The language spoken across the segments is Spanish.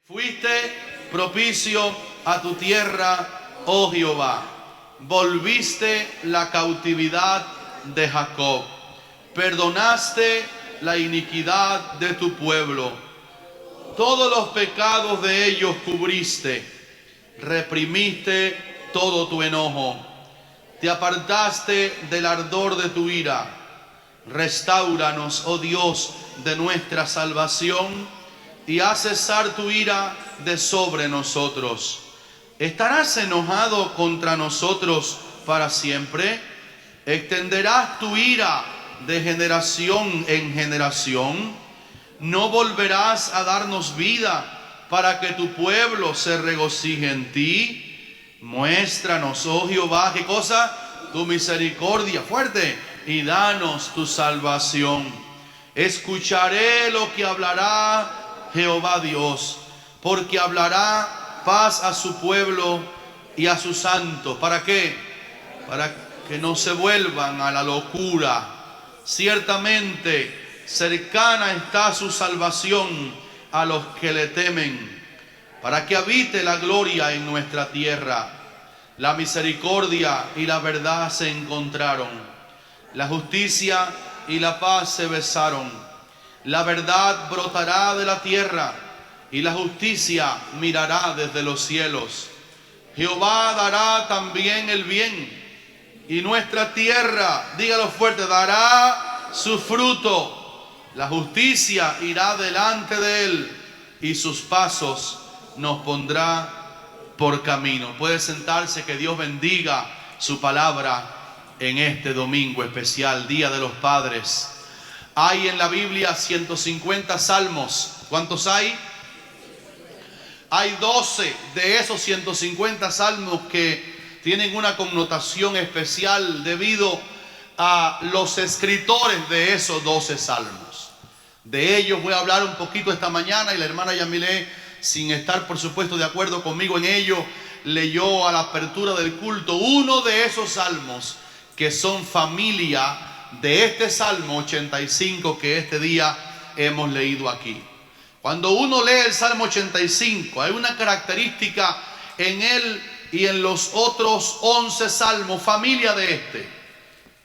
Fuiste propicio a tu tierra, oh Jehová. Volviste la cautividad de Jacob. Perdonaste la iniquidad de tu pueblo. Todos los pecados de ellos cubriste. Reprimiste todo tu enojo. Te apartaste del ardor de tu ira. Restáuranos, oh Dios, de nuestra salvación, y haz cesar tu ira de sobre nosotros. ¿Estarás enojado contra nosotros para siempre? ¿Extenderás tu ira de generación en generación? ¿No volverás a darnos vida para que tu pueblo se regocije en ti? Muéstranos, oh Jehová, ¿qué cosa? Tu misericordia fuerte, y danos tu salvación. Escucharé lo que hablará Jehová Dios, porque hablará paz a su pueblo y a sus santos. ¿Para qué? Para que no se vuelvan a la locura. Ciertamente cercana está su salvación a los que le temen, para que habite la gloria en nuestra tierra. La misericordia y la verdad se encontraron, la justicia y la paz se besaron. La verdad brotará de la tierra y la justicia mirará desde los cielos. Jehová dará también el bien, y nuestra tierra, dígalo fuerte, dará su fruto. La justicia irá delante de él, y sus pasos nos pondrá por camino. Puede sentarse. Que Dios bendiga su palabra en este domingo especial, Día de los Padres. Hay en la Biblia 150 salmos. ¿Cuántos hay? Hay 12 de esos 150 salmos que tienen una connotación especial debido a los escritores de esos 12 salmos. De ellos voy a hablar un poquito esta mañana, y la hermana Yamilé, sin estar por supuesto de acuerdo conmigo en ello, leyó a la apertura del culto uno de esos salmos que son familia de este Salmo 85 que este día hemos leído aquí. Cuando uno lee el Salmo 85, hay una característica en él y en los otros 11 salmos, familia de este.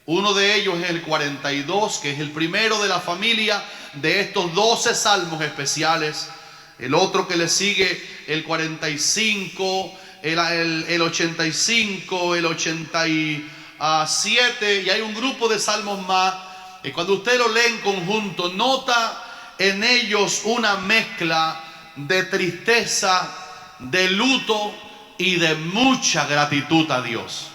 Uno de ellos es el 42, que es el primero de la familia de estos 12 salmos especiales. El otro que le sigue, el 45, el 85, el 87, y hay un grupo de salmos más. Y cuando usted lo lee en conjunto, nota en ellos una mezcla de tristeza, de luto y de mucha gratitud a Dios.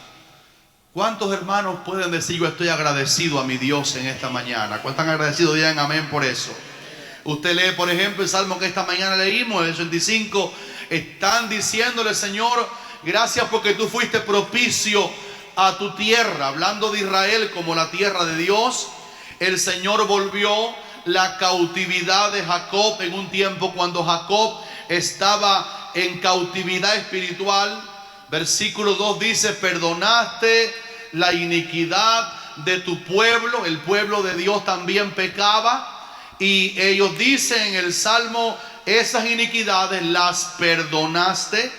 ¿Cuántos hermanos pueden decir: yo estoy agradecido a mi Dios en esta mañana? ¿Cuántos están agradecidos? Digan amén por eso. Usted lee, por ejemplo, el salmo que esta mañana leímos, el 85. Están diciéndole: Señor, gracias porque tú fuiste propicio a tu tierra, hablando de Israel como la tierra de Dios. El Señor volvió la cautividad de Jacob en un tiempo cuando Jacob estaba en cautividad espiritual. Versículo 2 dice: perdonaste la iniquidad de tu pueblo. El pueblo de Dios también pecaba, y ellos dicen en el Salmo: esas iniquidades las perdonaste.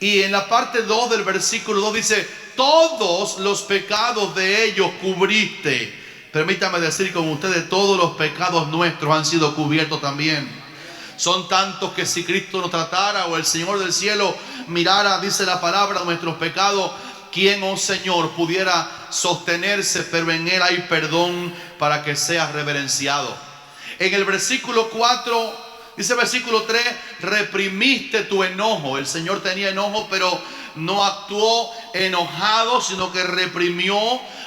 Y en la parte 2 del versículo 2 dice: todos los pecados de ellos cubriste. Permítame decir con ustedes: todos los pecados nuestros han sido cubiertos también. Son tantos que si Cristo nos tratara, o el Señor del cielo mirara, dice la palabra, nuestros pecados, ¿quién, oh Señor, pudiera sostenerse? Pero en Él hay perdón para que seas reverenciado. En el versículo 4 dice, versículo 3, reprimiste tu enojo. El Señor tenía enojo, pero no actuó enojado, sino que reprimió,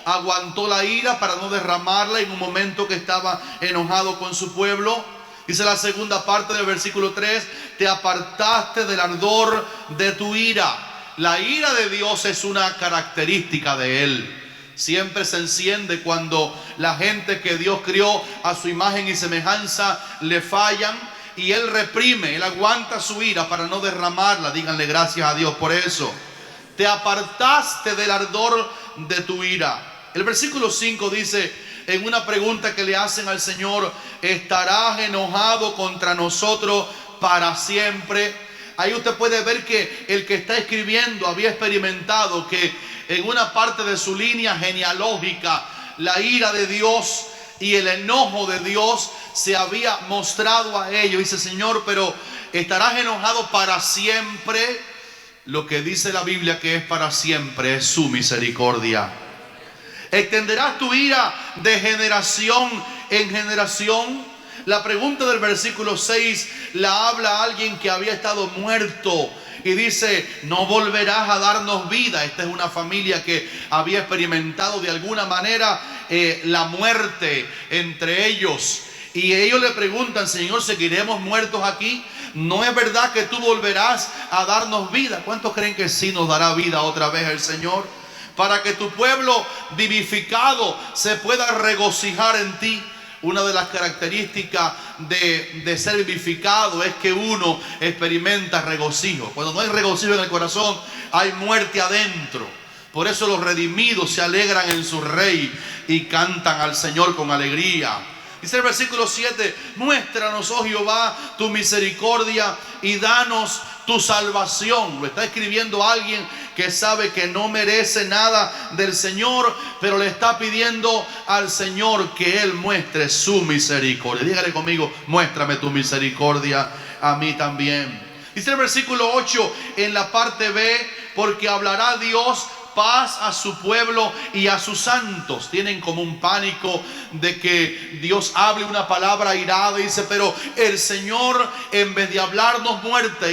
aguantó la ira para no derramarla en un momento que estaba enojado con su pueblo. Dice la segunda parte del versículo 3, te apartaste del ardor de tu ira. La ira de Dios es una característica de Él. Siempre se enciende cuando la gente que Dios crió a su imagen y semejanza le fallan, y Él reprime, Él aguanta su ira para no derramarla. Díganle gracias a Dios por eso. Te apartaste del ardor de tu ira. El versículo 5 dice, en una pregunta que le hacen al Señor: ¿estarás enojado contra nosotros para siempre. Ahí usted puede ver que el que está escribiendo había experimentado que en una parte de su línea genealógica la ira de Dios y el enojo de Dios se había mostrado a ellos. Dice: Señor, pero ¿estarás enojado para siempre? Lo que dice la Biblia que es para siempre es su misericordia. ¿Extenderás tu ira de generación en generación? La pregunta del versículo 6 la habla a alguien que había estado muerto y dice: no volverás a darnos vida. Esta es una familia que había experimentado de alguna manera la muerte entre ellos. Y ellos le preguntan: Señor, ¿seguiremos muertos aquí? ¿No es verdad que tú volverás a darnos vida? ¿Cuántos creen que sí nos dará vida otra vez el Señor? Para que tu pueblo vivificado se pueda regocijar en ti. Una de las características de ser vivificado es que uno experimenta regocijo. Cuando no hay regocijo en el corazón, hay muerte adentro. Por eso los redimidos se alegran en su Rey y cantan al Señor con alegría. Dice el versículo 7: muéstranos, oh Jehová, tu misericordia y danos tu salvación. Lo está escribiendo alguien que sabe que no merece nada del Señor, pero le está pidiendo al Señor que Él muestre su misericordia. Dígale conmigo: muéstrame tu misericordia a mí también. Dice el versículo 8 en la parte B: porque hablará Dios paz a su pueblo y a sus santos. Tienen como un pánico de que Dios hable una palabra airada. Dice: pero el Señor, en vez de hablarnos muerte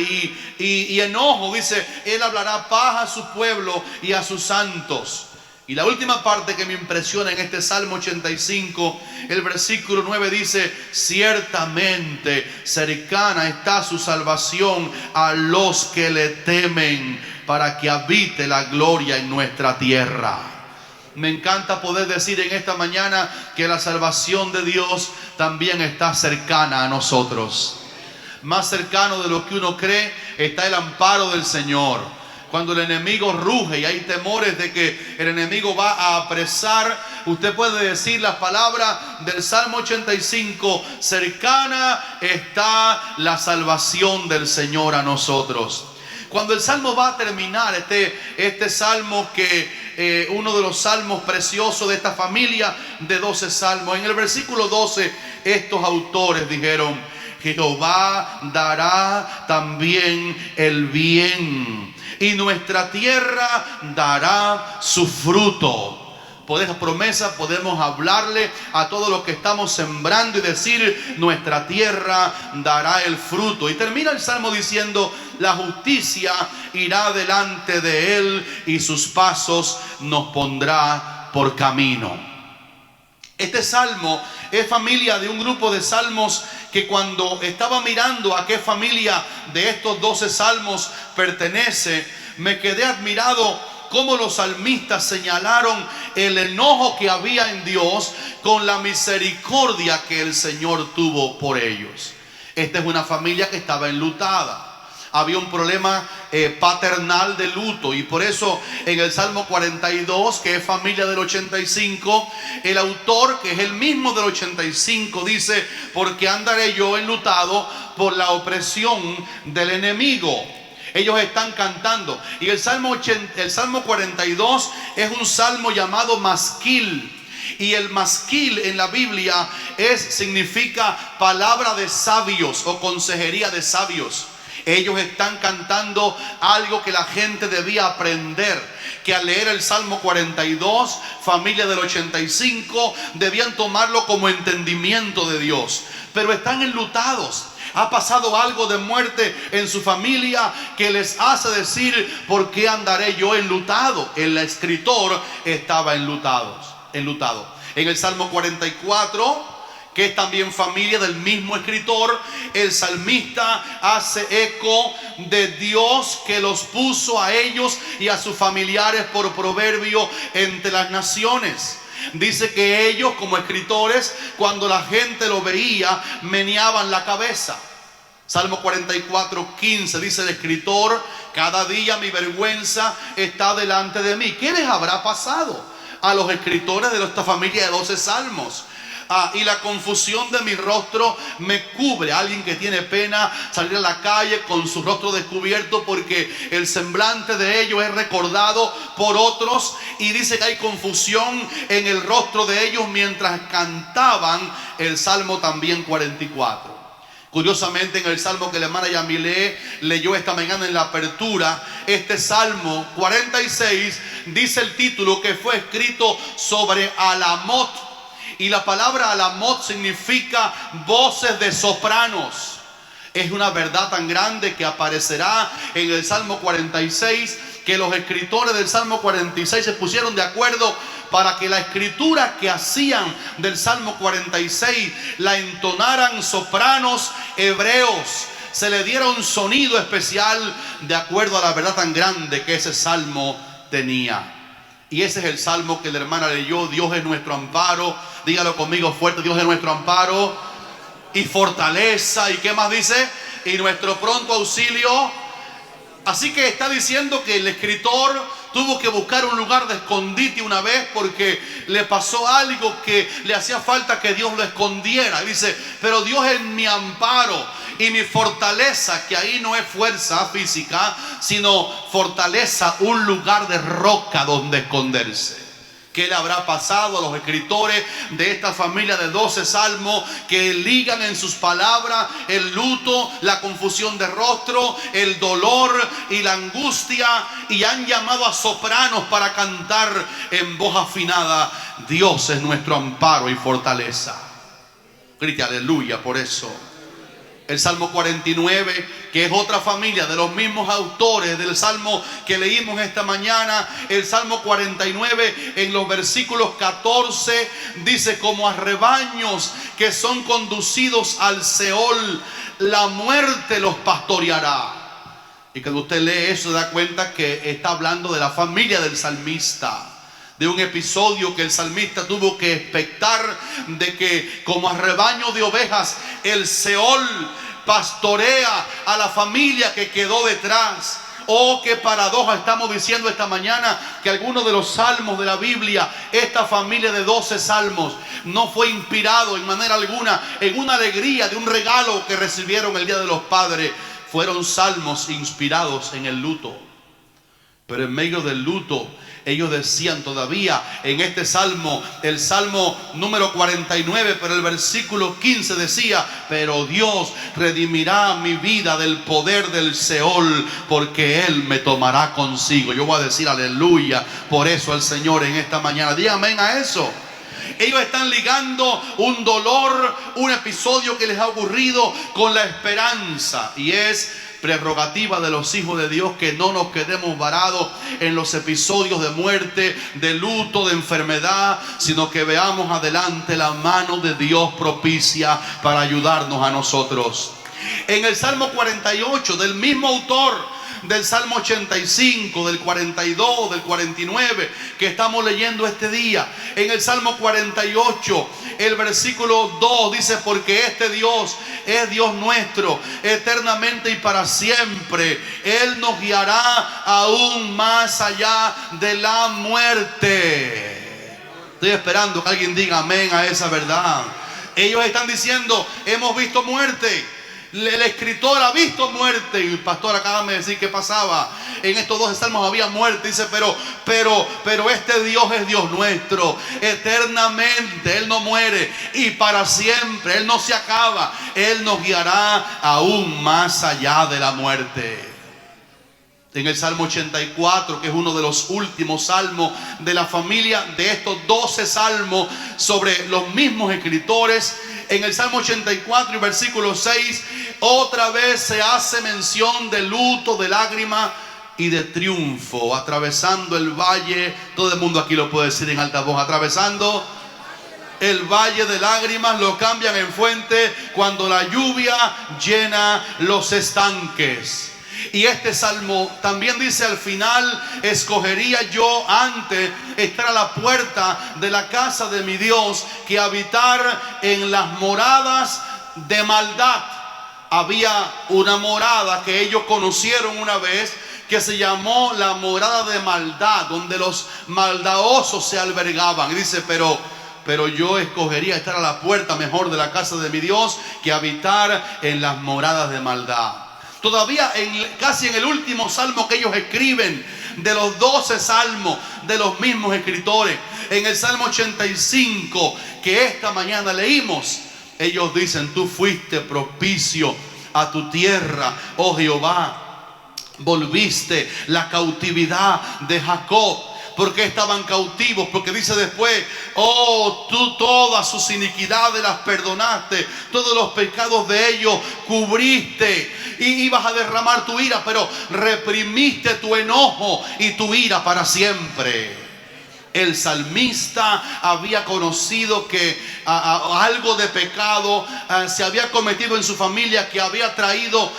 y enojo, dice, Él hablará paz a su pueblo y a sus santos. Y la última parte que me impresiona en este Salmo 85, el versículo 9 dice: ciertamente cercana está su salvación a los que le temen, para que habite la gloria en nuestra tierra. Me encanta poder decir en esta mañana que la salvación de Dios también está cercana a nosotros. Más cercano de lo que uno cree está el amparo del Señor. Cuando el enemigo ruge y hay temores de que el enemigo va a apresar, usted puede decir las palabras del Salmo 85: cercana está la salvación del Señor a nosotros. Cuando el salmo va a terminar, este salmo que uno de los salmos preciosos de esta familia de 12 salmos, en el versículo 12 estos autores dijeron: Jehová dará también el bien y nuestra tierra dará su fruto. Por esa promesa podemos hablarle a todos los que estamos sembrando y decir: nuestra tierra dará el fruto. Y termina el salmo diciendo: la justicia irá delante de él y sus pasos nos pondrá por camino. Este salmo es familia de un grupo de salmos que, cuando estaba mirando a qué familia de estos 12 salmos pertenece, me quedé admirado cómo los salmistas señalaron el enojo que había en Dios con la misericordia que el Señor tuvo por ellos. Esta es una familia que estaba enlutada. Había un problema paternal de luto, y por eso en el Salmo 42, que es familia del 85, el autor, que es el mismo del 85, dice: porque andaré yo enlutado por la opresión del enemigo. Ellos están cantando. Y el Salmo 42 es un salmo llamado masquil. Y el masquil en la Biblia significa palabra de sabios o consejería de sabios. Ellos están cantando algo que la gente debía aprender, que al leer el Salmo 42, familia del 85, debían tomarlo como entendimiento de Dios. Pero están enlutados. Ha pasado algo de muerte en su familia que les hace decir: ¿por qué andaré yo enlutado? El escritor estaba enlutado. En el Salmo 44, que es también familia del mismo escritor, el salmista hace eco de Dios que los puso a ellos y a sus familiares por proverbio entre las naciones. Dice que ellos, como escritores, cuando la gente lo veía, meneaban la cabeza. Salmo 44:15 dice el escritor: cada día mi vergüenza está delante de mí. ¿Qué les habrá pasado a los escritores de esta familia de 12 salmos? y la confusión de mi rostro me cubre. Alguien que tiene pena salir a la calle con su rostro descubierto porque el semblante de ellos es recordado por otros, y dice que hay confusión en el rostro de ellos mientras cantaban el Salmo también 44. Curiosamente, en el salmo que la hermana Yamilé leyó esta mañana en la apertura, este Salmo 46 dice el título que fue escrito sobre Alamot, y la palabra Alamot significa voces de sopranos. Es una verdad tan grande que aparecerá en el Salmo 46, que los escritores del Salmo 46 se pusieron de acuerdo para que la escritura que hacían del Salmo 46 la entonaran sopranos hebreos. Se le diera un sonido especial de acuerdo a la verdad tan grande que ese salmo tenía. Y ese es el salmo que la hermana leyó. Dios es nuestro amparo. Dígalo conmigo fuerte: Dios es nuestro amparo y fortaleza. ¿Y qué más dice? Y nuestro pronto auxilio. Así que está diciendo que el escritor tuvo que buscar un lugar de escondite una vez porque le pasó algo que le hacía falta que Dios lo escondiera. Dice: pero Dios es mi amparo y mi fortaleza, que ahí no es fuerza física, sino fortaleza, un lugar de roca donde esconderse. ¿Qué le habrá pasado a los escritores de esta familia de 12 salmos que ligan en sus palabras el luto, la confusión de rostro, el dolor y la angustia, y han llamado a sopranos para cantar en voz afinada: Dios es nuestro amparo y fortaleza? Grite aleluya por eso. El Salmo 49, que es otra familia de los mismos autores del Salmo que leímos esta mañana. El Salmo 49 en los versículos 14 dice: como a rebaños que son conducidos al Seol, la muerte los pastoreará. Y cuando usted lee eso se da cuenta que está hablando de la familia del salmista, de un episodio que el salmista tuvo que expectar, de que como a rebaño de ovejas el Seol pastorea a la familia que quedó detrás. Oh, qué paradoja estamos diciendo esta mañana, que algunos de los salmos de la Biblia, esta familia de 12 salmos, no fue inspirado en manera alguna en una alegría de un regalo que recibieron el Día de los Padres. Fueron salmos inspirados en el luto. Pero en medio del luto, ellos decían todavía en este salmo, el salmo número 49, pero el versículo 15 decía: pero Dios redimirá mi vida del poder del Seol, porque Él me tomará consigo. Yo voy a decir aleluya por eso al Señor en esta mañana. Diga amén a eso. Ellos están ligando un dolor, un episodio que les ha ocurrido, con la esperanza, y es prerrogativa de los hijos de Dios que no nos quedemos varados en los episodios de muerte, de luto, de enfermedad, sino que veamos adelante la mano de Dios propicia para ayudarnos a nosotros. En el Salmo 48 del mismo autor, del Salmo 85, del 42, del 49 que estamos leyendo este día, en el Salmo 48 el versículo 2 dice: porque este Dios es Dios nuestro eternamente y para siempre. Él nos guiará aún más allá de la muerte. Estoy esperando que alguien diga amén a esa verdad. Ellos están diciendo: hemos visto muerte. El escritor ha visto muerte. Y el pastor acaba de decir qué pasaba. En estos 12 salmos había muerte. Dice: pero este Dios es Dios nuestro eternamente. Él no muere y para siempre. Él no se acaba. Él nos guiará aún más allá de la muerte. En el Salmo 84, que es uno de los últimos salmos de la familia de estos 12 salmos sobre los mismos escritores, en el Salmo 84 y versículo 6, otra vez se hace mención de luto, de lágrima y de triunfo. Atravesando el valle, todo el mundo aquí lo puede decir en alta voz: atravesando el valle de lágrimas, lo cambian en fuente cuando la lluvia llena los estanques. Y este salmo también dice al final: escogería yo antes estar a la puerta de la casa de mi Dios que habitar en las moradas de maldad. Había una morada que ellos conocieron una vez, que se llamó la morada de maldad, donde los maldadosos se albergaban. Y dice: pero yo escogería estar a la puerta mejor de la casa de mi Dios que habitar en las moradas de maldad. Todavía casi en el último salmo que ellos escriben, de los 12 salmos de los mismos escritores, en el Salmo 85 que esta mañana leímos, ellos dicen: tú fuiste propicio a tu tierra, oh Jehová, volviste la cautividad de Jacob. ¿Por qué estaban cautivos? Porque dice después: oh, tú todas sus iniquidades las perdonaste, todos los pecados de ellos cubriste, y ibas a derramar tu ira, pero reprimiste tu enojo y tu ira para siempre. El salmista había conocido que algo de pecado se había cometido en su familia, que había traído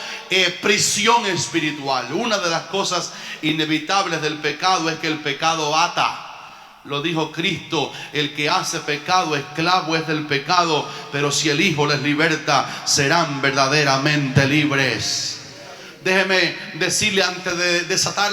prisión espiritual. Una de las cosas inevitables del pecado es que el pecado ata. Lo dijo Cristo: el que hace pecado, esclavo es del pecado, pero si el Hijo les liberta, serán verdaderamente libres. Déjeme decirle, antes de desatar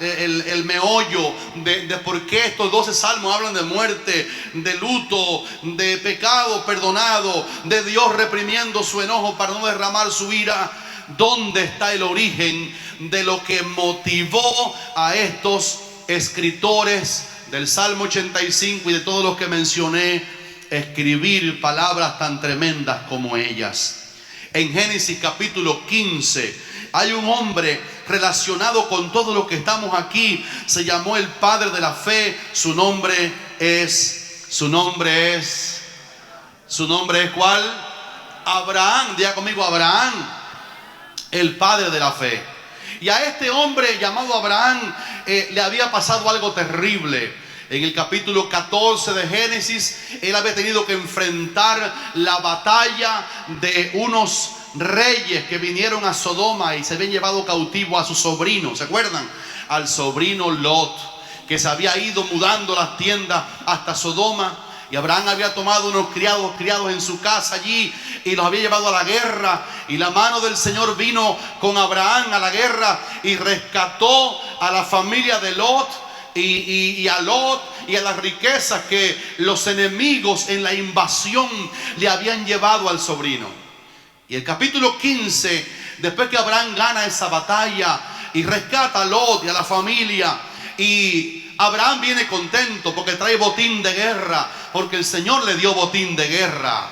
el meollo de por qué estos 12 salmos hablan de muerte, de luto, de pecado perdonado, de Dios reprimiendo su enojo para no derramar su ira. ¿Dónde está el origen de lo que motivó a estos escritores del Salmo 85 y de todos los que mencioné escribir palabras tan tremendas como ellas? En Génesis capítulo 15 hay un hombre relacionado con todo lo que estamos aquí. Se llamó el padre de la fe. Su nombre es ¿cuál? Abraham. Diga conmigo: Abraham, el padre de la fe. Y a este hombre llamado Abraham le había pasado algo terrible. En el capítulo 14 de Génesis, él había tenido que enfrentar la batalla de unos reyes que vinieron a Sodoma y se habían llevado cautivo a su sobrino. ¿Se acuerdan? Al sobrino Lot, que se había ido mudando las tiendas hasta Sodoma. Y Abraham había tomado unos criados en su casa allí y los había llevado a la guerra. Y la mano del Señor vino con Abraham a la guerra y rescató a la familia de Lot y a Lot y a las riquezas que los enemigos en la invasión le habían llevado al sobrino. Y el capítulo 15, después que Abraham gana esa batalla y rescata a Lot y a la familia, y Abraham viene contento porque trae botín de guerra, porque el Señor le dio botín de guerra.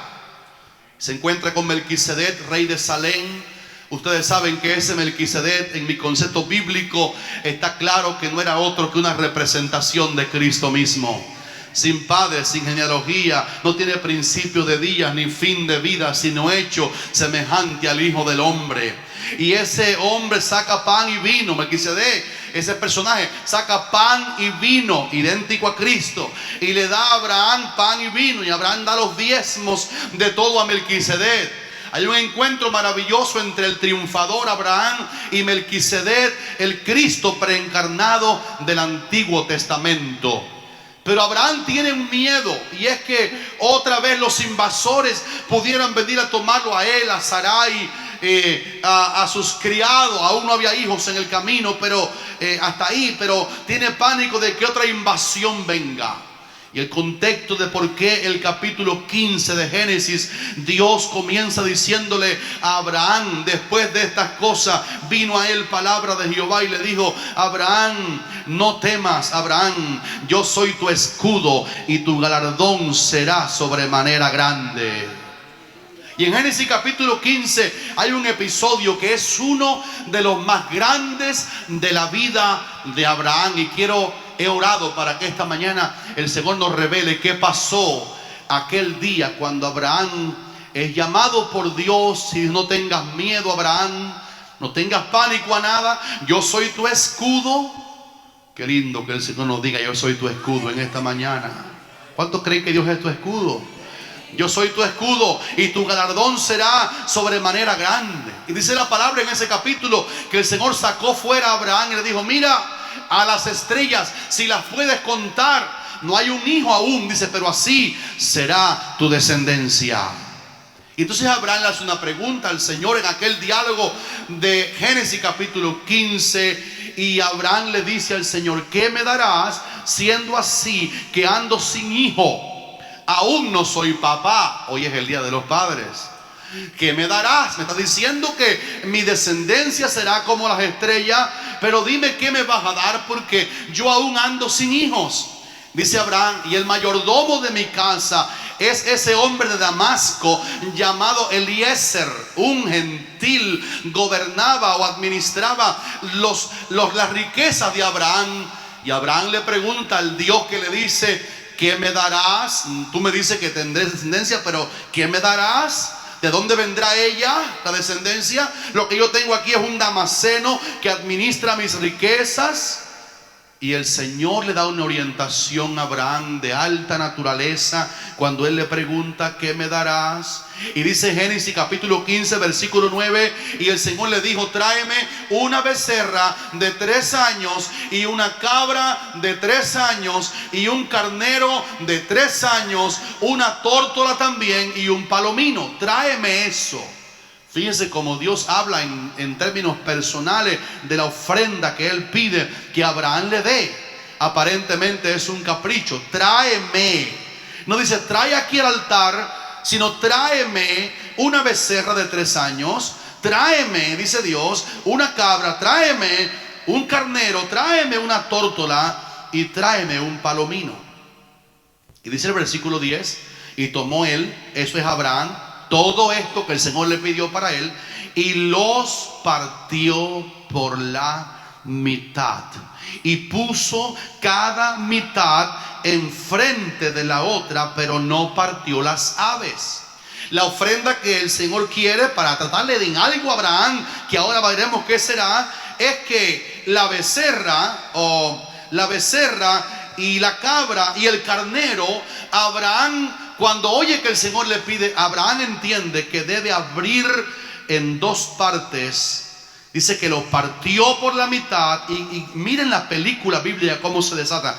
Se encuentra con Melquisedec, rey de Salem. Ustedes saben que ese Melquisedec, en mi concepto bíblico, está claro que no era otro que una representación de Cristo mismo. Sin padre, sin genealogía, no tiene principio de días ni fin de vida, sino hecho semejante al Hijo del Hombre. Y ese hombre saca pan y vino. Melquisedec, ese personaje, saca pan y vino, idéntico a Cristo, y le da a Abraham pan y vino, y Abraham da los diezmos de todo a Melquisedec. Hay un encuentro maravilloso entre el triunfador Abraham y Melquisedec, el Cristo preencarnado del Antiguo Testamento. Pero Abraham tiene un miedo, y es que otra vez los invasores pudieran venir a tomarlo a él, a Sarai, a sus criados. Aún no había hijos en el camino, pero hasta ahí, pero tiene pánico de que otra invasión venga. Y el contexto de por qué el capítulo 15 de Génesis, Dios comienza diciéndole a Abraham, después de estas cosas, vino a él palabra de Jehová y le dijo: Abraham, no temas, Abraham, yo soy tu escudo y tu galardón será sobremanera grande. Y en Génesis capítulo 15 hay un episodio que es uno de los más grandes de la vida de Abraham. Y he orado para que esta mañana el Señor nos revele qué pasó aquel día cuando Abraham es llamado por Dios. Y no tengas miedo, Abraham, no tengas pánico a nada, yo soy tu escudo. Qué lindo que el Señor nos diga: yo soy tu escudo en esta mañana. ¿Cuántos creen que Dios es tu escudo? Yo soy tu escudo y tu galardón será sobremanera grande. Y dice la palabra en ese capítulo que el Señor sacó fuera a Abraham y le dijo: mira a las estrellas, si las puedes contar, no hay un hijo aún, dice, pero así será tu descendencia. Y entonces Abraham le hace una pregunta al Señor en aquel diálogo de Génesis capítulo 15. Y Abraham le dice al Señor: ¿qué me darás siendo así que ando sin hijo? aún no soy papá. Hoy es el día de los padres. ¿Qué me darás? Me está diciendo que mi descendencia será como las estrellas, pero dime qué me vas a dar, porque yo aún ando sin hijos. Dice Abraham: y el mayordomo de mi casa es ese hombre de Damasco llamado Eliezer, un gentil. Gobernaba o administraba las riquezas de Abraham. Y Abraham le pregunta al Dios que le dice: ¿qué me darás? Tú me dices que tendré descendencia, pero ¿qué me darás? ¿De dónde vendrá ella, la descendencia? Lo que yo tengo aquí es un damasceno que administra mis riquezas. Y el Señor le da una orientación a Abraham de alta naturaleza cuando él le pregunta: ¿qué me darás? Y dice Génesis capítulo 15 versículo 9: y el Señor le dijo: tráeme una becerra de 3 años y una cabra de 3 años y un carnero de 3 años, una tórtola también y un palomino. Tráeme eso. Fíjense cómo Dios habla en términos personales de la ofrenda que Él pide que Abraham le dé. Aparentemente es un capricho. Tráeme. No dice trae aquí al altar, sino tráeme una becerra de 3 años. Tráeme, dice Dios, una cabra. Tráeme un carnero. Tráeme una tórtola y tráeme un palomino. Y dice el versículo 10: y tomó él, eso es Abraham, todo esto que el Señor le pidió para él, y los partió por la mitad, y puso cada mitad enfrente de la otra, pero no partió las aves. La ofrenda que el Señor quiere para tratarle de algo a Abraham, que ahora veremos qué será, es que la becerra y la cabra y el carnero, Abraham, cuando oye que el Señor le pide, Abraham entiende que debe abrir en 2 partes. Dice que lo partió por la mitad. Y miren la película bíblica cómo se desata.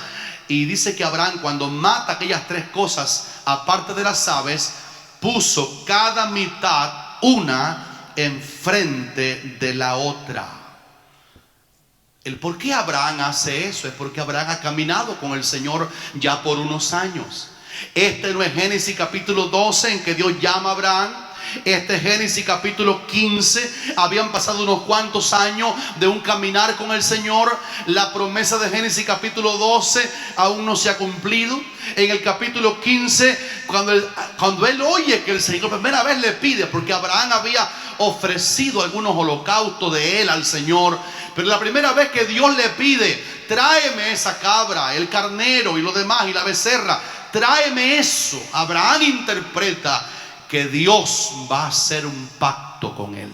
Y dice que Abraham, cuando mata aquellas 3 cosas, aparte de las aves, puso cada mitad una enfrente de la otra. El por qué Abraham hace eso es porque Abraham ha caminado con el Señor ya por unos años. Este no es Génesis capítulo 12 en que Dios llama a Abraham. Este es Génesis capítulo 15. Habían pasado unos cuantos años de un caminar con el Señor. La promesa de Génesis capítulo 12 aún no se ha cumplido. En el capítulo 15, cuando él oye que el Señor por primera vez le pide, porque Abraham había ofrecido algunos holocaustos de él al Señor, pero la primera vez que Dios le pide: tráeme esa cabra, el carnero y lo demás y la becerra, tráeme eso, Abraham interpreta que Dios va a hacer un pacto con él.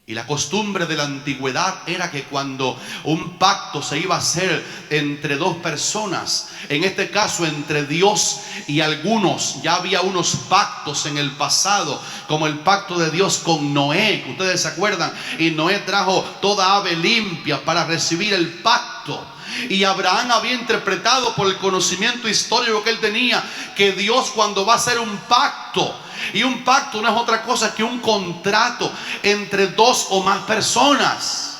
Y la costumbre de la antigüedad era que cuando un pacto se iba a hacer entre 2 personas, en este caso entre Dios y algunos, ya había unos pactos en el pasado, como el pacto de Dios con Noé, que ustedes se acuerdan, y Noé trajo toda ave limpia para recibir el pacto. Y Abraham había interpretado por el conocimiento histórico que él tenía que Dios, cuando va a hacer un pacto, y un pacto no es otra cosa que un contrato entre 2 o más personas.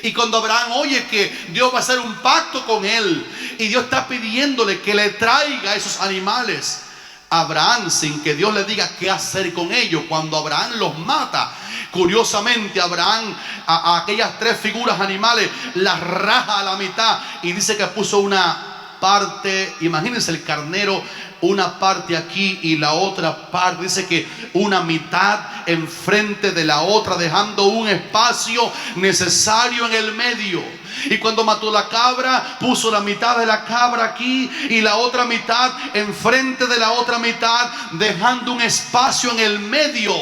Y cuando Abraham oye que Dios va a hacer un pacto con él y Dios está pidiéndole que le traiga esos animales, Abraham, sin que Dios le diga qué hacer con ellos, cuando Abraham los mata, curiosamente Abraham a aquellas 3 figuras animales las raja a la mitad y dice que puso una parte, imagínense el carnero, una parte aquí y la otra parte, dice que una mitad enfrente de la otra, dejando un espacio necesario en el medio. Y cuando mató la cabra, puso la mitad de la cabra aquí y la otra mitad enfrente de la otra mitad, dejando un espacio en el medio.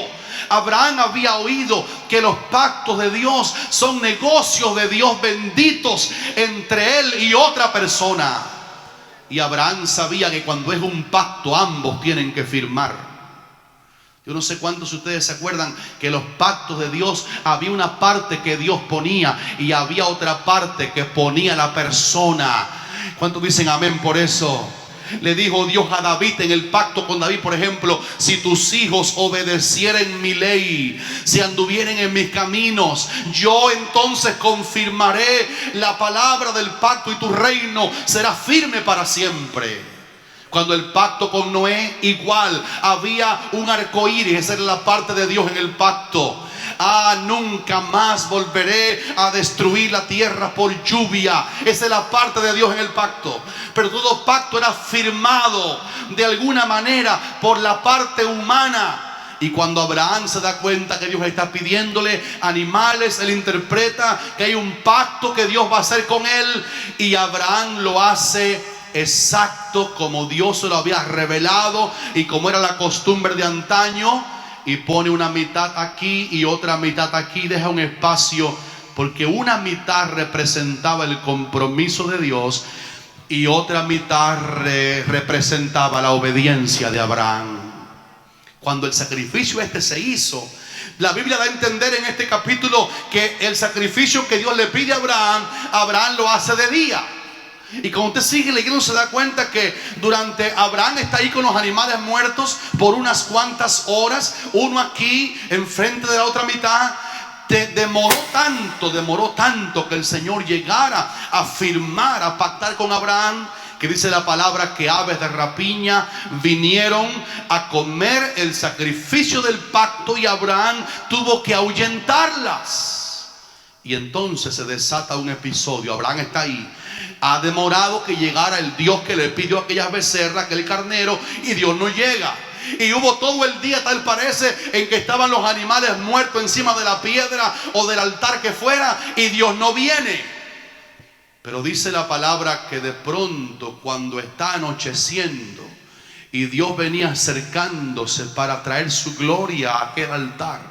Abraham había oído que los pactos de Dios son negocios de Dios benditos entre él y otra persona. Y Abraham sabía que cuando es un pacto, ambos tienen que firmar. Yo no sé cuántos de ustedes se acuerdan que los pactos de Dios había una parte que Dios ponía y había otra parte que ponía la persona. ¿Cuántos dicen amén por eso? Le dijo Dios a David en el pacto con David, por ejemplo: si tus hijos obedecieren mi ley, si anduvieren en mis caminos, yo entonces confirmaré la palabra del pacto y tu reino será firme para siempre. Cuando el pacto con Noé, igual, había un arco iris. Esa era la parte de Dios en el pacto. Nunca más volveré a destruir la tierra por lluvia. Esa es la parte de Dios en el pacto. Pero todo pacto era firmado de alguna manera por la parte humana. Y cuando Abraham se da cuenta que Dios está pidiéndole animales, él interpreta que hay un pacto que Dios va a hacer con él. Y Abraham lo hace exacto como Dios se lo había revelado y como era la costumbre de antaño. Y pone una mitad aquí y otra mitad aquí. Deja un espacio, porque una mitad representaba el compromiso de Dios y otra mitad representaba la obediencia de Abraham. Cuando el sacrificio se hizo, la Biblia da a entender en este capítulo que el sacrificio que Dios le pide a Abraham, Abraham lo hace de día. Y cuando usted sigue leyendo se da cuenta que durante Abraham está ahí con los animales muertos por unas cuantas horas, uno aquí enfrente de la otra mitad. Demoró tanto que el Señor llegara a firmar, a pactar con Abraham, que dice la palabra que aves de rapiña vinieron a comer el sacrificio del pacto y Abraham tuvo que ahuyentarlas. Y entonces se desata un episodio. Abraham está ahí. Ha demorado que llegara el Dios que le pidió aquellas becerras, aquel carnero, y Dios no llega. Y hubo todo el día, tal parece, en que estaban los animales muertos encima de la piedra o del altar que fuera, y Dios no viene. Pero dice la palabra que de pronto, cuando está anocheciendo y Dios venía acercándose para traer su gloria a aquel altar,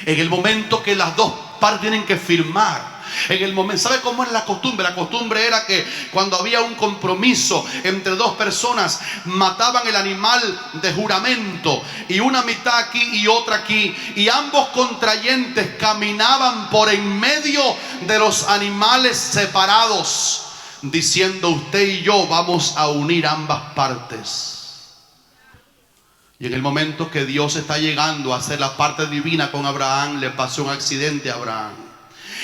en el momento que las dos partes tienen que firmar, en el momento, ¿sabe cómo es la costumbre? La costumbre era que cuando había un compromiso entre dos personas, mataban el animal de juramento, y una mitad aquí y otra aquí, y ambos contrayentes caminaban por en medio de los animales separados, diciendo: usted y yo vamos a unir ambas partes. Y en el momento que Dios está llegando a hacer la parte divina con Abraham, le pasó un accidente a Abraham.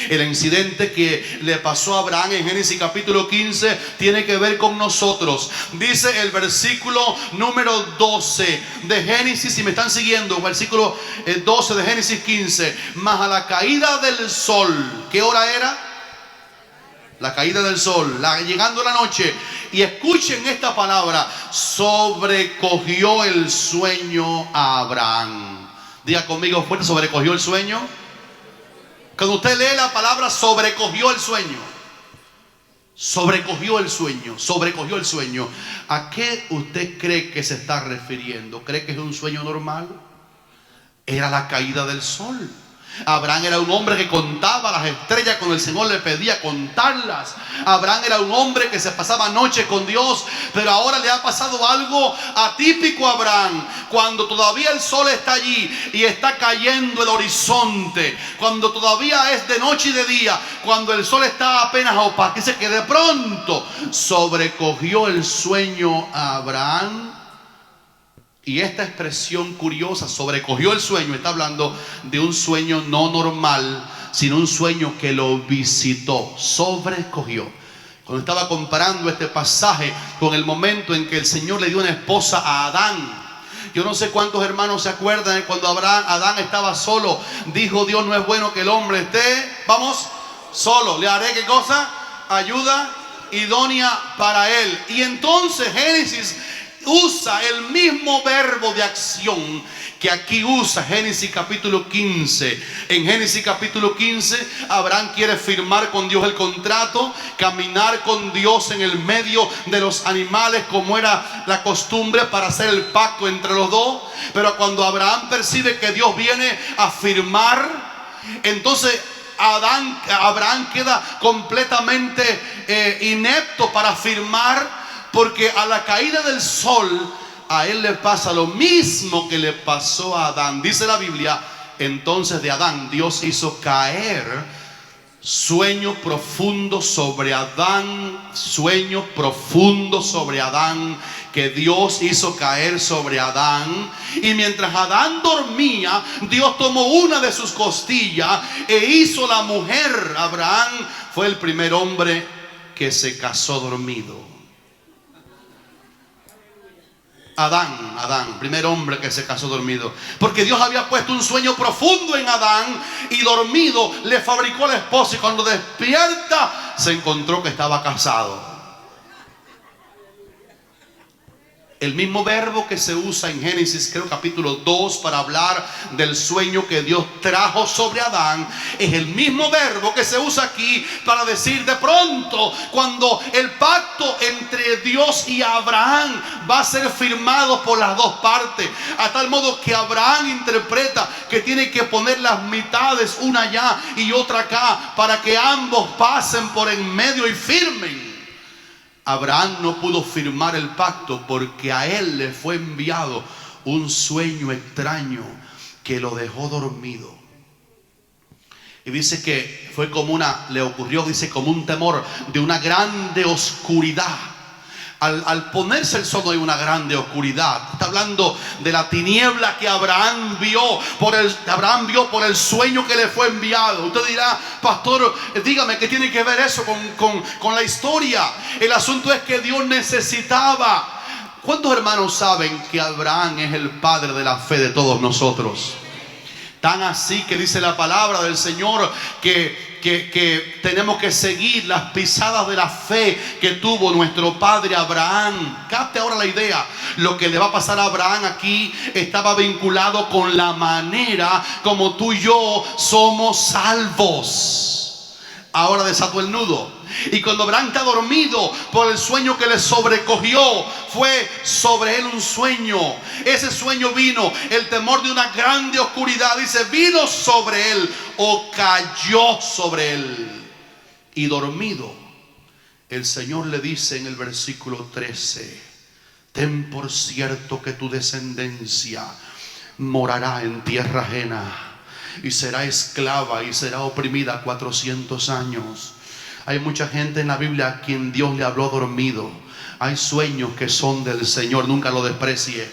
El incidente que le pasó a Abraham en Génesis capítulo 15 tiene que ver con nosotros. Dice el versículo número 12 de Génesis, si me están siguiendo, versículo 12 de Génesis 15: mas a la caída del sol, ¿qué hora era? La caída del sol, llegando la noche. Y escuchen esta palabra: sobrecogió el sueño a Abraham. Diga conmigo fuerte: sobrecogió el sueño. Cuando usted lee la palabra sobrecogió el sueño, sobrecogió el sueño, sobrecogió el sueño, ¿a qué usted cree que se está refiriendo? ¿Cree que es un sueño normal? Era la caída del sol. Abraham era un hombre que contaba las estrellas cuando el Señor le pedía contarlas. Abraham era un hombre que se pasaba noche con Dios. Pero ahora le ha pasado algo atípico a Abraham. Cuando todavía el sol está allí y está cayendo el horizonte, cuando todavía es de noche y de día, cuando el sol está apenas opaco, dice que de pronto sobrecogió el sueño a Abraham. Y esta expresión curiosa, sobrecogió el sueño, está hablando de un sueño no normal, sino un sueño que lo visitó. Sobrecogió. Cuando estaba comparando este pasaje con el momento en que el Señor le dio una esposa a Adán, yo no sé cuántos hermanos se acuerdan de cuando Adán estaba solo. Dijo Dios: no es bueno que el hombre esté, vamos, solo. Le haré, ¿qué cosa? Ayuda idónea para él. Y entonces Génesis usa el mismo verbo de acción que aquí usa Génesis capítulo 15. En Génesis capítulo 15, Abraham quiere firmar con Dios el contrato, caminar con Dios en el medio de los animales, como era la costumbre para hacer el pacto entre los dos. Pero cuando Abraham percibe que Dios viene a firmar, entonces Abraham queda completamente inepto para firmar. Porque a la caída del sol, a él le pasa lo mismo que le pasó a Adán. Dice la Biblia: entonces de Adán Dios hizo caer sueño profundo sobre Adán. Sueño profundo sobre Adán, que Dios hizo caer sobre Adán. Y mientras Adán dormía, Dios tomó una de sus costillas e hizo la mujer. Abraham fue el primer hombre que se casó dormido. Adán, primer hombre que se casó dormido. Porque Dios había puesto un sueño profundo en Adán y dormido le fabricó a la esposa, y cuando despierta se encontró que estaba casado. El mismo verbo que se usa en Génesis, creo capítulo 2, para hablar del sueño que Dios trajo sobre Adán, es el mismo verbo que se usa aquí para decir de pronto, cuando el pacto entre Dios y Abraham va a ser firmado por las dos partes, a tal modo que Abraham interpreta que tiene que poner las mitades, una allá y otra acá, para que ambos pasen por en medio y firmen. Abraham no pudo firmar el pacto porque a él le fue enviado un sueño extraño que lo dejó dormido. Y dice que fue como le ocurrió, dice, como un temor de una grande oscuridad. Al ponerse el sol no hay una grande oscuridad. Está hablando de la tiniebla que Abraham vio por el sueño que le fue enviado. Usted dirá, pastor, dígame, ¿qué tiene que ver eso con la historia? El asunto es que Dios necesitaba. ¿Cuántos hermanos saben que Abraham es el padre de la fe de todos nosotros? Tan así que dice la palabra del Señor que tenemos que seguir las pisadas de la fe que tuvo nuestro padre Abraham. Capte ahora la idea. Lo que le va a pasar a Abraham aquí estaba vinculado con la manera como tú y yo somos salvos. Ahora desató el nudo. Y cuando Abraham está dormido por el sueño que le sobrecogió, fue sobre él un sueño. Ese sueño vino, el temor de una grande oscuridad, dice, vino sobre él o cayó sobre él. Y dormido, el Señor le dice en el versículo 13, ten por cierto que tu descendencia morará en tierra ajena y será esclava y será oprimida 400 años. Hay mucha gente en la Biblia a quien Dios le habló dormido. Hay sueños que son del Señor, nunca lo desprecie.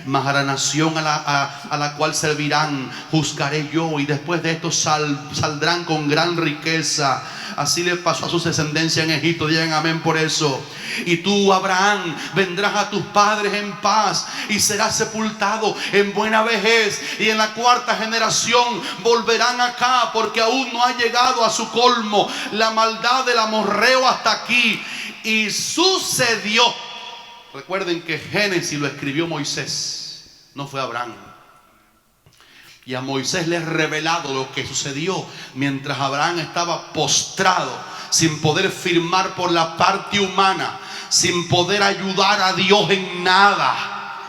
Mas a la nación a la cual servirán juzgaré yo, y después de esto saldrán con gran riqueza. Así le pasó a su descendencia en Egipto. Digan amén por eso. Y tú, Abraham, vendrás a tus padres en paz y serás sepultado en buena vejez, y en la cuarta generación volverán acá, porque aún no ha llegado a su colmo la maldad del amorreo hasta aquí. Y sucedió. Recuerden que Génesis lo escribió Moisés, no fue Abraham. Y a Moisés le es revelado lo que sucedió mientras Abraham estaba postrado, sin poder firmar por la parte humana, sin poder ayudar a Dios en nada.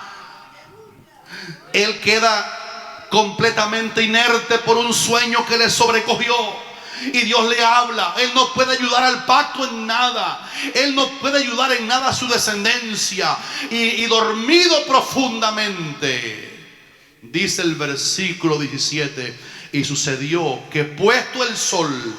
Él queda completamente inerte por un sueño que le sobrecogió. Y Dios le habla. Él no puede ayudar al pacto en nada. Él no puede ayudar en nada a su descendencia. Y dormido profundamente, dice el versículo 17, y sucedió que puesto el sol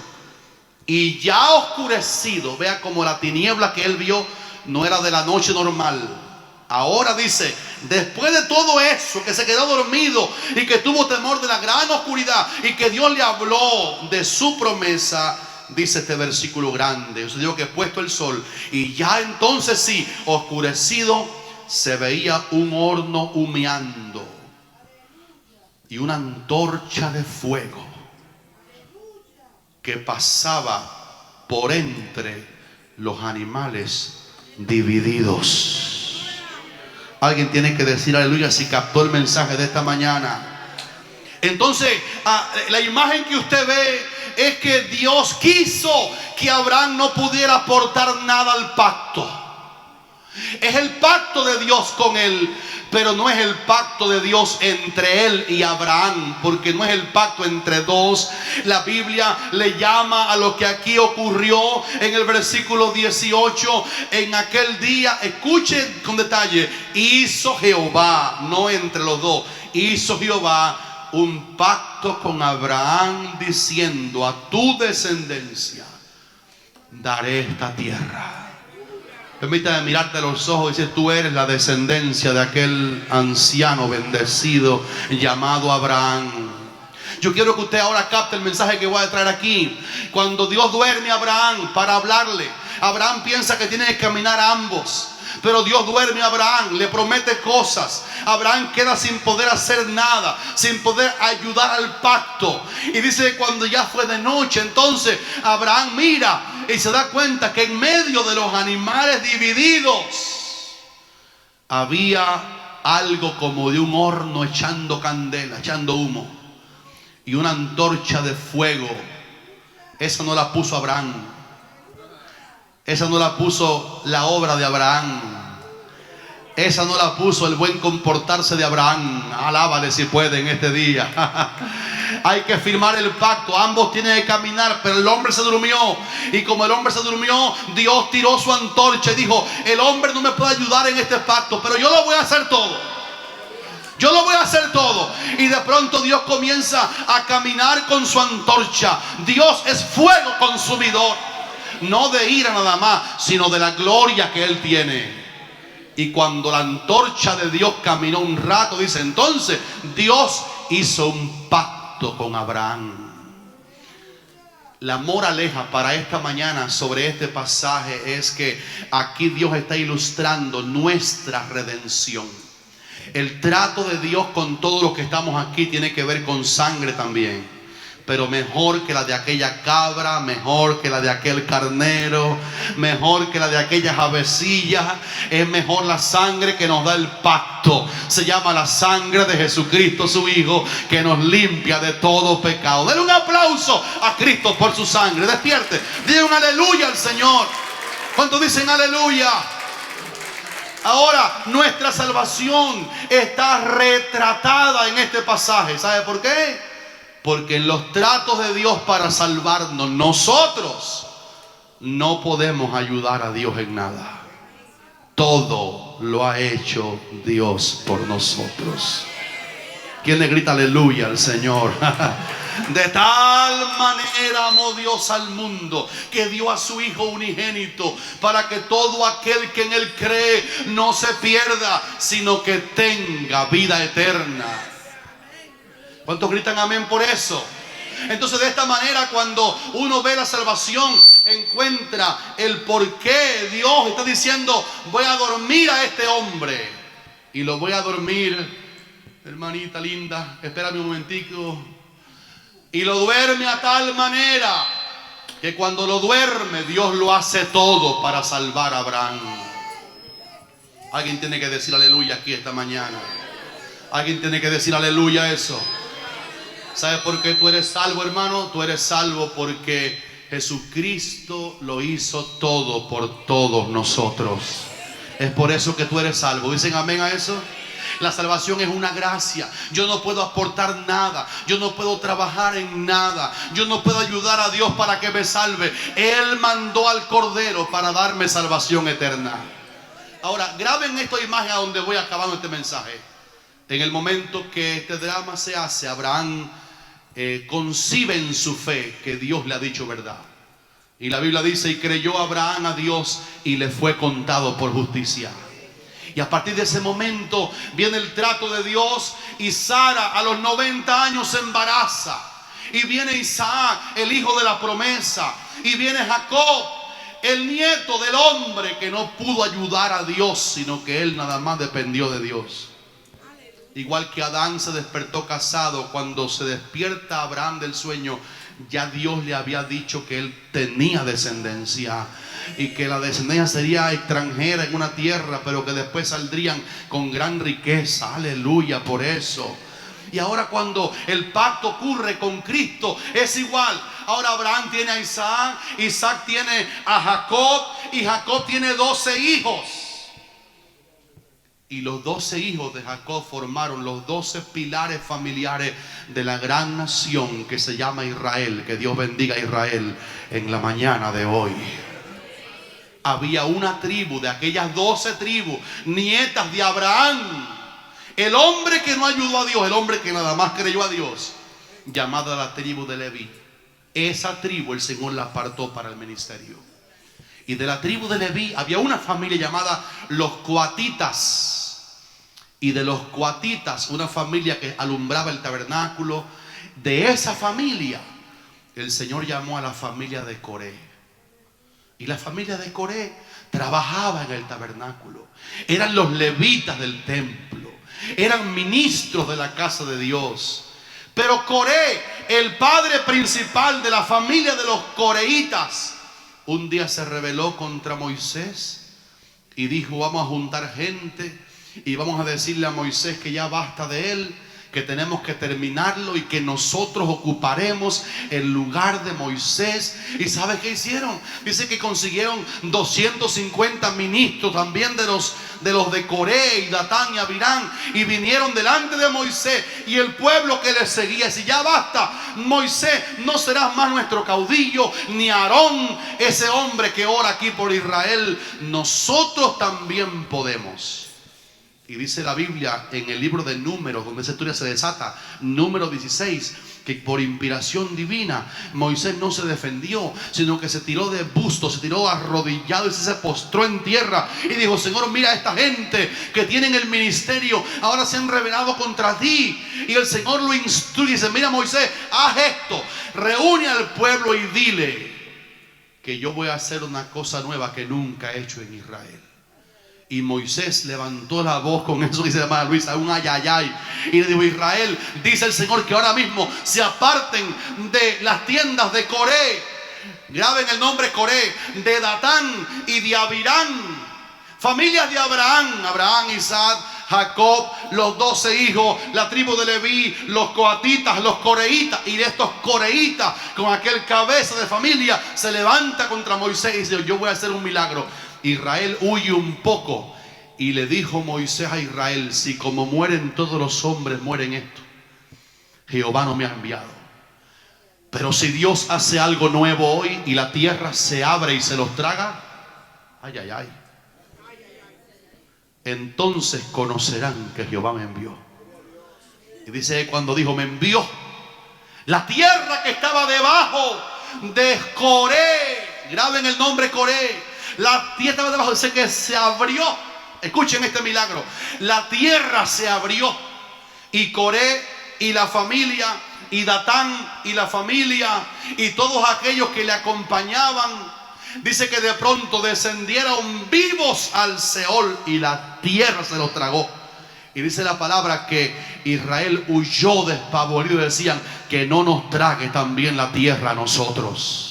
y ya oscurecido, vea como la tiniebla que él vio no era de la noche normal. Ahora dice, después de todo eso, que se quedó dormido y que tuvo temor de la gran oscuridad y que Dios le habló de su promesa, dice este versículo grande. Yo digo que puesto el sol y ya entonces sí, oscurecido, se veía un horno humeando y una antorcha de fuego que pasaba por entre los animales divididos. Alguien tiene que decir aleluya si captó el mensaje de esta mañana. Entonces, la imagen que usted ve es que Dios quiso que Abraham no pudiera aportar nada al pacto. Es el pacto de Dios con él, pero no es el pacto de Dios entre él y Abraham, porque no es el pacto entre dos. La Biblia le llama a lo que aquí ocurrió en el versículo 18. En aquel día, escuchen con detalle, hizo Jehová, no entre los dos, hizo Jehová un pacto con Abraham diciendo, a tu descendencia daré esta tierra. Permítame mirarte a los ojos y decir, tú eres la descendencia de aquel anciano bendecido llamado Abraham. Yo quiero que usted ahora capte el mensaje que voy a traer aquí. Cuando Dios duerme a Abraham para hablarle, Abraham piensa que tiene que caminar a ambos. Pero Dios duerme a Abraham, le promete cosas. Abraham queda sin poder hacer nada, sin poder ayudar al pacto. Y dice que cuando ya fue de noche, entonces Abraham mira y se da cuenta que en medio de los animales divididos había algo como de un horno echando candela, echando humo, y una antorcha de fuego. Esa no la puso Abraham. Esa no la puso la obra de Abraham. Esa no la puso el buen comportarse de Abraham. Alábale si puede en este día. Hay que firmar el pacto. Ambos tienen que caminar, pero el hombre se durmió. Y como el hombre se durmió, Dios tiró su antorcha y dijo: el hombre no me puede ayudar en este pacto, pero yo lo voy a hacer todo. Yo lo voy a hacer todo. Y de pronto Dios comienza a caminar con su antorcha. Dios es fuego consumidor. No de ira nada más, sino de la gloria que Él tiene. Y cuando la antorcha de Dios caminó un rato, dice, entonces Dios hizo un pacto con Abraham. La moraleja para esta mañana sobre este pasaje es que aquí Dios está ilustrando nuestra redención. El trato de Dios con todos los que estamos aquí tiene que ver con sangre también. Pero mejor que la de aquella cabra, mejor que la de aquel carnero, mejor que la de aquellas avecillas, es mejor la sangre que nos da el pacto. Se llama la sangre de Jesucristo, su Hijo, que nos limpia de todo pecado. Denle un aplauso a Cristo por su sangre. Despierte, digan un aleluya al Señor. ¿Cuántos dicen aleluya? Ahora, nuestra salvación está retratada en este pasaje. ¿Sabe por qué? Porque en los tratos de Dios para salvarnos, nosotros no podemos ayudar a Dios en nada. Todo lo ha hecho Dios por nosotros. ¿Quién le grita aleluya al Señor? De tal manera amó Dios al mundo, que dio a su Hijo unigénito, para que todo aquel que en Él cree no se pierda, sino que tenga vida eterna. ¿Cuántos gritan amén por eso? Entonces, de esta manera, cuando uno ve la salvación, encuentra el por qué Dios está diciendo: voy a dormir a este hombre. Y lo voy a dormir, hermanita linda, espérame un momentico. Y lo duerme a tal manera que cuando lo duerme, Dios lo hace todo para salvar a Abraham. Alguien tiene que decir aleluya aquí esta mañana. Alguien tiene que decir aleluya a eso. ¿Sabes por qué tú eres salvo, hermano? Tú eres salvo porque Jesucristo lo hizo todo por todos nosotros. Es por eso que tú eres salvo. ¿Dicen amén a eso? La salvación es una gracia. Yo no puedo aportar nada. Yo no puedo trabajar en nada. Yo no puedo ayudar a Dios para que me salve. Él mandó al Cordero para darme salvación eterna. Ahora, graben esta imagen a donde voy acabando este mensaje. En el momento que este drama se hace, Abraham concibe en su fe que Dios le ha dicho verdad. Y la Biblia dice: y creyó Abraham a Dios y le fue contado por justicia. Y a partir de ese momento viene el trato de Dios, y Sara a los 90 años se embaraza. Y viene Isaac, el hijo de la promesa. Y viene Jacob, el nieto del hombre que no pudo ayudar a Dios, sino que él nada más dependió de Dios. Igual que Adán se despertó casado, cuando se despierta Abraham del sueño, ya Dios le había dicho que él tenía descendencia y que la descendencia sería extranjera en una tierra, pero que después saldrían con gran riqueza. Aleluya por eso. Y ahora, cuando el pacto ocurre con Cristo, es igual. Ahora Abraham tiene a Isaac, Isaac tiene a Jacob, y Jacob tiene 12 hijos. Y los 12 hijos de Jacob formaron los 12 pilares familiares de la gran nación que se llama Israel. Que Dios bendiga a Israel en la mañana de hoy. Había una tribu de aquellas 12 tribus, nietas de Abraham, el hombre que no ayudó a Dios, el hombre que nada más creyó a Dios, llamada la tribu de Leví. Esa tribu el Señor la apartó para el ministerio. Y de la tribu de Leví había una familia llamada los coatitas. Y de los coatitas, una familia que alumbraba el tabernáculo. De esa familia, el Señor llamó a la familia de Coré. Y la familia de Coré trabajaba en el tabernáculo. Eran los levitas del templo. Eran ministros de la casa de Dios. Pero Coré, el padre principal de la familia de los coreitas, un día se rebeló contra Moisés y dijo: vamos a juntar gente y vamos a decirle a Moisés que ya basta de él, que tenemos que terminarlo y que nosotros ocuparemos el lugar de Moisés. ¿Y sabe qué hicieron? Dice que consiguieron 250 ministros también de los de Coré y Datán y Abirán, y vinieron delante de Moisés y el pueblo que le seguía. Si ya basta, Moisés, no serás más nuestro caudillo, ni Aarón, ese hombre que ora aquí por Israel. Nosotros también podemos. Y dice la Biblia en el libro de Números, donde esa historia se desata, número 16, que por inspiración divina Moisés no se defendió, sino que se tiró de busto, se tiró arrodillado y se postró en tierra y dijo: Señor, mira a esta gente que tienen el ministerio, ahora se han rebelado contra ti. Y el Señor lo instruye y dice: mira, Moisés, haz esto, reúne al pueblo y dile que yo voy a hacer una cosa nueva que nunca he hecho en Israel. Y Moisés levantó la voz con eso, dice hermana Luisa, un ayayay, y le dijo: Israel, dice el Señor que ahora mismo se aparten de las tiendas de Coré. Graben el nombre Coré, de Datán y de Abirán, familias de Abraham, Isaac, Jacob, los 12 hijos, la tribu de Leví, los coatitas, los coreitas. Y de estos coreitas, con aquel cabeza de familia, se levanta contra Moisés y dice: yo voy a hacer un milagro. Israel huye un poco y le dijo Moisés a Israel: si como mueren todos los hombres mueren estos, Jehová no me ha enviado. Pero si Dios hace algo nuevo hoy y la tierra se abre y se los traga, ay, ay, ay, entonces conocerán que Jehová me envió. Y dice, cuando dijo me envió, la tierra que estaba debajo de Coré, graben el nombre Coré, la tierra estaba debajo, dice que se abrió. Escuchen este milagro. La tierra se abrió y Coré y la familia, y Datán y la familia, y todos aquellos que le acompañaban, dice que de pronto descendieron vivos al Seol y la tierra se los tragó. Y dice la palabra que Israel huyó despavorido y decían: que no nos trague también la tierra a nosotros.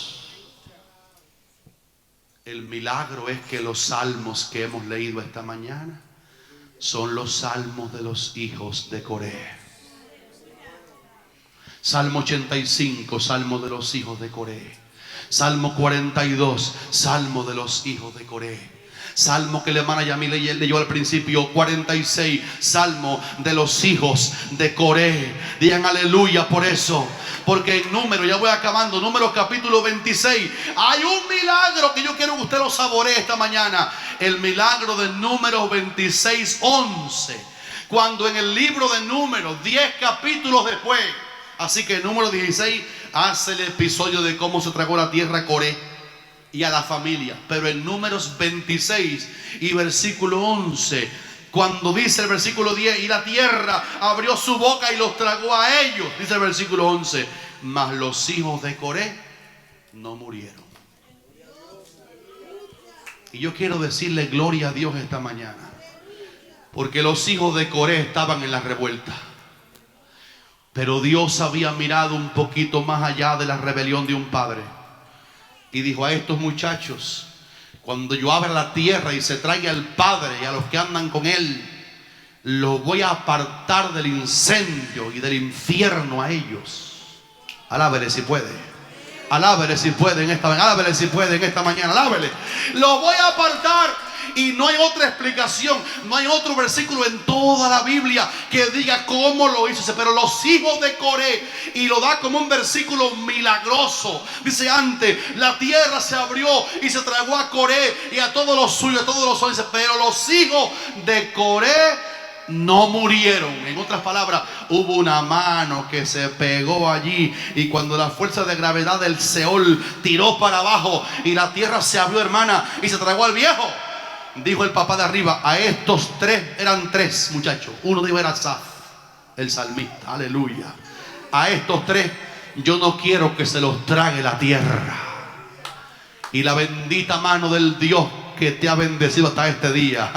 El milagro es que los salmos que hemos leído esta mañana son los salmos de los hijos de Coré. Salmo 85, salmo de los hijos de Coré. Salmo 42, salmo de los hijos de Coré. Salmo que la hermana Yamile leyó al principio, 46, salmo de los hijos de Coré. Digan aleluya por eso. Porque en Números, ya voy acabando, Números capítulo 26, hay un milagro que yo quiero que usted lo saboree esta mañana. El milagro de Números 26, 11. Cuando en el libro de Números, 10 capítulos después, así que Números 16 hace el episodio de cómo se tragó la tierra a Coré y a la familia. Pero en Números 26 y versículo 11, cuando dice el versículo 10, y la tierra abrió su boca y los tragó a ellos, dice el versículo 11, mas los hijos de Coré no murieron. Y yo quiero decirle gloria a Dios esta mañana, porque los hijos de Coré estaban en la revuelta, pero Dios había mirado un poquito más allá de la rebelión de un padre y dijo: a estos muchachos, cuando yo abra la tierra y se traiga al padre y a los que andan con él, los voy a apartar del incendio y del infierno a ellos. Alábele si puede. Alábele si puede en esta mañana. Alábele si puede en esta mañana. Alábele. Los voy a apartar. Y no hay otra explicación, no hay otro versículo en toda la Biblia que diga cómo lo hizo. Pero los hijos de Coré, y lo da como un versículo milagroso. Dice: antes la tierra se abrió y se tragó a Coré y a todos los suyos, a todos los hombres. Pero los hijos de Coré no murieron. En otras palabras, hubo una mano que se pegó allí, y cuando la fuerza de gravedad del Seol tiró para abajo y la tierra se abrió, hermana, y se tragó al viejo, dijo el papá de arriba: a estos tres, eran tres muchachos, uno de ellos era Asaf, el salmista, aleluya, a estos tres yo no quiero que se los trague la tierra. y la bendita mano del Dios que te ha bendecido hasta este día.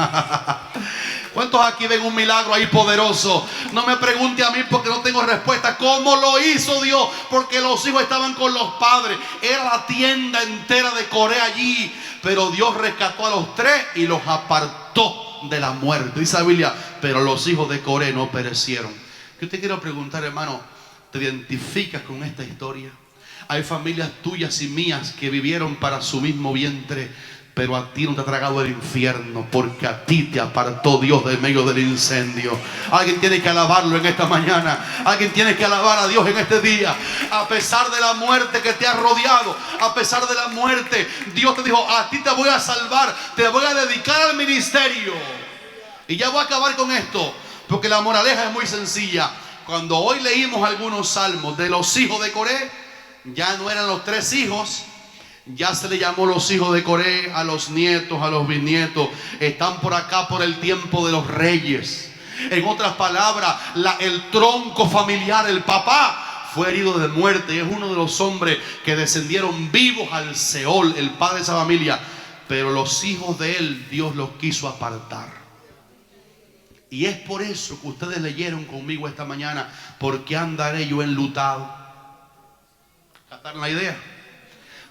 ¿Cuántos aquí ven un milagro ahí poderoso? No me pregunte a mí porque no tengo respuesta. ¿Cómo lo hizo Dios? Porque los hijos estaban con los padres. Era la tienda entera de Corea allí. Pero Dios rescató a los tres y los apartó de la muerte. Dice la Biblia, pero los hijos de Coré no perecieron. Yo te quiero preguntar, hermano, ¿te identificas con esta historia? Hay familias tuyas y mías que vivieron para su mismo vientre, pero a ti no te ha tragado el infierno, porque a ti te apartó Dios del medio del incendio. Alguien tiene que alabarlo en esta mañana. Alguien tiene que alabar a Dios en este día. A pesar de la muerte que te ha rodeado, a pesar de la muerte, Dios te dijo, a ti te voy a salvar, te voy a dedicar al ministerio. Y ya voy a acabar con esto, porque la moraleja es muy sencilla. Cuando hoy leímos algunos salmos de los hijos de Coré, ya no eran los tres hijos. Ya se le llamó los hijos de Coré a los nietos, a los bisnietos. Están por acá por el tiempo de los reyes. En otras palabras, el tronco familiar, el papá, fue herido de muerte. Y es uno de los hombres que descendieron vivos al Seol, el padre de esa familia. Pero los hijos de él, Dios los quiso apartar. Y es por eso que ustedes leyeron conmigo esta mañana, ¿por qué andaré yo enlutado? ¿Captaron la idea?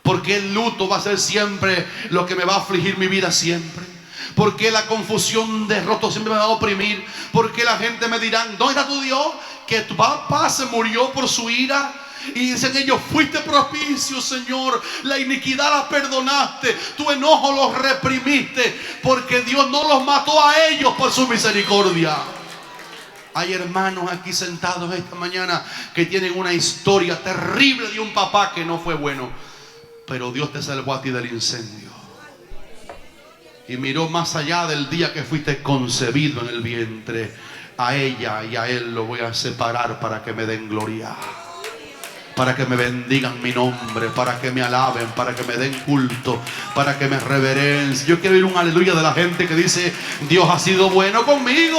Porque el luto va a ser siempre lo que me va a afligir mi vida siempre. Porque la confusión de rostro siempre me va a oprimir. Porque la gente me dirá, ¿dónde está tu Dios? Que tu papá se murió por su ira. Y dicen ellos, fuiste propicio, Señor. La iniquidad la perdonaste, tu enojo los reprimiste, porque Dios no los mató a ellos por su misericordia. Hay hermanos aquí sentados esta mañana que tienen una historia terrible de un papá que no fue bueno, pero Dios te salvó a ti del incendio. Y miró más allá del día que fuiste concebido en el vientre. A ella y a él lo voy a separar para que me den gloria, para que me bendigan mi nombre, para que me alaben, para que me den culto, para que me reverencien. Yo quiero oír un aleluya de la gente que dice, Dios ha sido bueno conmigo.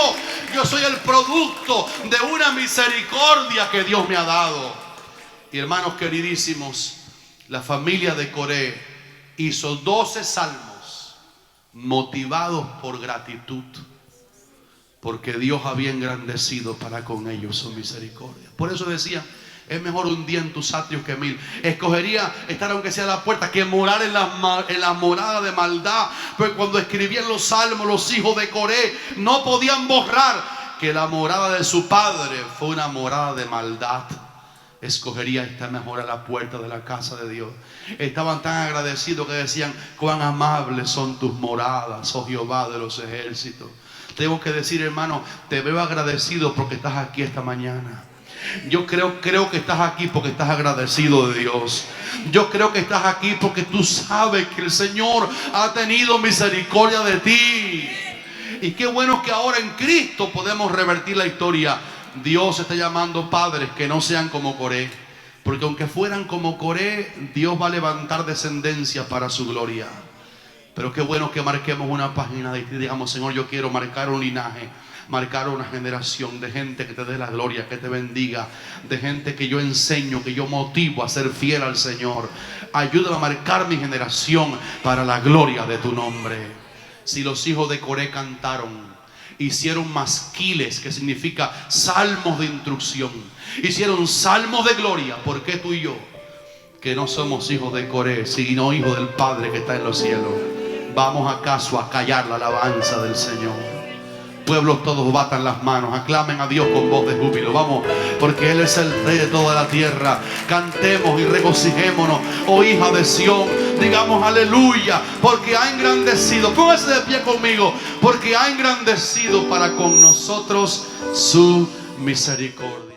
Yo soy el producto de una misericordia que Dios me ha dado. Y hermanos queridísimos, la familia de Coré hizo 12 salmos motivados por gratitud, porque Dios había engrandecido para con ellos su misericordia. Por eso decía, es mejor un día en tus atrios que 1000. Escogería estar aunque sea a la puerta que morar en la morada de maldad. Pero cuando escribían los salmos, los hijos de Coré no podían borrar que la morada de su padre fue una morada de maldad. Escogería estar mejor a la puerta de la casa de Dios. Estaban tan agradecidos que decían, cuán amables son tus moradas, oh Jehová de los ejércitos. Tengo que decir, hermano, te veo agradecido porque estás aquí esta mañana. Yo creo que estás aquí porque estás agradecido de Dios. Yo creo que estás aquí porque tú sabes que el Señor ha tenido misericordia de ti. Y qué bueno que ahora en Cristo podemos revertir la historia. Dios está llamando padres que no sean como Coré, porque aunque fueran como Coré, Dios va a levantar descendencia para su gloria. Pero qué bueno que marquemos una página y digamos, Señor, yo quiero marcar un linaje, marcar una generación de gente que te dé la gloria, que te bendiga, de gente que yo enseño, que yo motivo a ser fiel al Señor. Ayúdame a marcar mi generación para la gloria de tu nombre. Si los hijos de Coré cantaron, hicieron masquiles, que significa salmos de instrucción, hicieron salmos de gloria, ¿por qué tú y yo, que no somos hijos de Coré, sino hijos del Padre que está en los cielos, vamos acaso a callar la alabanza del Señor? Pueblos todos batan las manos, aclamen a Dios con voz de júbilo. Vamos, porque Él es el Rey de toda la tierra. Cantemos y regocijémonos, oh hija de Sión. Digamos aleluya, porque ha engrandecido. Póngase de pie conmigo, porque ha engrandecido para con nosotros su misericordia.